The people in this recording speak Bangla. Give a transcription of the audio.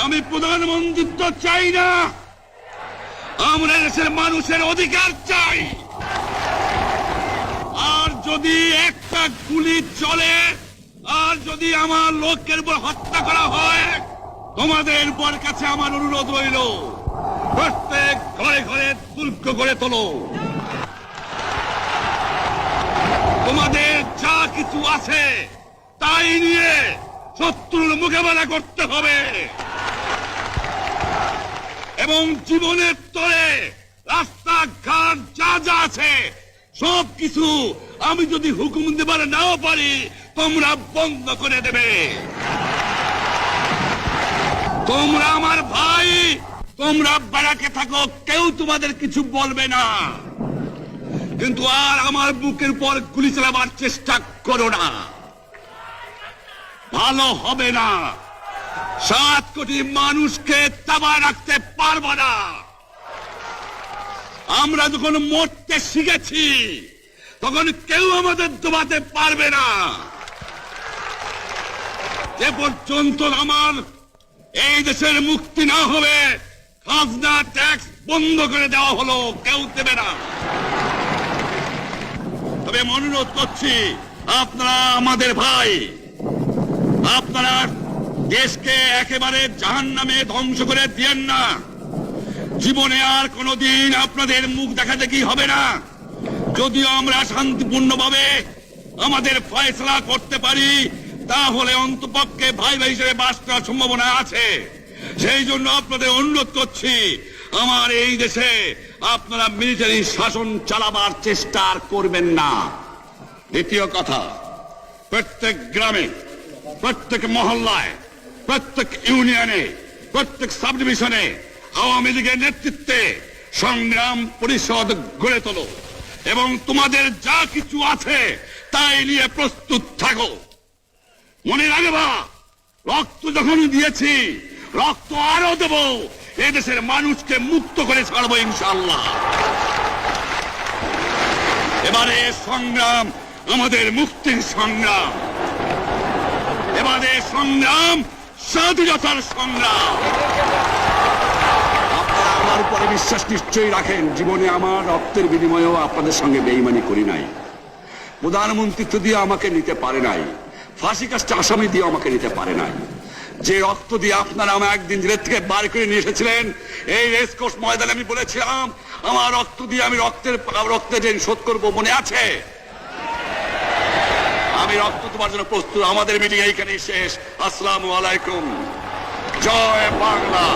আমি প্রধানমন্ত্রিত্ব চাই না, আমরা দেশের মানুষের অধিকার চাই। আর যদি একটা গুলি চলে, আর যদি আমার লোকের উপর হত্যা করা হয়, তোমাদের উপর কাছে আমার অনুরোধ রইল, প্রত্যেক ঘরে ঘরে দুর্গ করে তোলো। তোমাদের যা কিছু আছে তাই নিয়ে শত্রুর মোকাবেলা করতে হবে, এবং জীবনের তরে রাস্তাঘাট যা যা আছে সবকিছু আমি যদি হুকুম দেবার নাও পারি, তোমরা বন্ধ করে দেবে। তোমরা আমার ভাই, তোমরা বাড়াকে থাকো, কেউ তোমাদের কিছু বলবে না, কিন্তু আর আমার বুকের পর গুলি চালাবার চেষ্টা করো না, ভালো হবে না। 7 কোটি মানুষকে তাবায় রাখতে পারবো না। আমরা যখন মরতে শিখেছি তখন কেউ আমাদের দবাতে পারবে না। যে পর্যন্ত আমার এই দেশের মুক্তি না হবে, খাজনা ট্যাক্স বন্ধ করে দেওয়া হলো, কেউ দেবে না। তবে আমি অনুরোধ করছি, আপনারা আমাদের ভাই, আপনারা দেশকে একেবারে জাহান্নামে ধ্বংস করে দিয়েন না। জীবনে আর কোনোদিন আপনাদের মুখ দেখা দেখি হবে না। যদিও আমরা শান্তিপূর্ণভাবে আমাদের ফয়সলা করতে পারি, তাহলে অন্তপক্ষে ভাই ভাই হিসেবে বাস করার সম্ভাবনা আছে। সেই জন্য আপনাদের অনুরোধ করছি, আমার এই দেশে আপনারা মিলিটারি শাসন চালাবার চেষ্টা আর করবেন না। দ্বিতীয় কথা, প্রত্যেক গ্রামে, প্রত্যেক মহল্লায়, প্রত্যেক ইউনিয়নে, প্রত্যেক সাব ডিভিশনে আওয়ামী লীগের নেতৃত্বে সংগ্রাম পরিষদ গড়ে তোলো, এবং তোমাদের যা কিছু আছে তাই নিয়ে প্রস্তুত থাকো। মনে রাখবা, রক্ত যখন দিয়েছি, রক্ত আরো দেব, এদেশের মানুষকে মুক্ত করে ছাড়বো ইনশাআল্লাহ। এবারে সংগ্রাম আমাদের মুক্তির সংগ্রাম, এবারে সংগ্রাম স্বাধীনতার সংগ্রাম। আপনারা আমার উপরে বিশ্বাস নিশ্চয়ই রাখেন। জীবনে আমার রক্তের বিনিময়েও আপনাদের সঙ্গে বেঈমানি করি নাই। প্রধানমন্ত্রিত্ব দিয়ে আমাকে নিতে পারে নাই, ফাঁসি কাজটা আসামি দিয়ে আমাকে নিতে পারে নাই। যে রক্ত দিয়ে আপনারা আমার একদিন জেলের থেকে বার করে নিয়ে এসেছিলেন, এই রেসকোর্স ময়দানে আমি বলেছিলাম আমার রক্ত দিয়ে আমি রক্তের ঋণ শোধ করবো, মনে আছে? আমি রক্ত তোমার জন্য প্রস্তুত। আমাদের মিটিং এইখানেই শেষ। আসসালামু আলাইকুম। জয় বাংলা।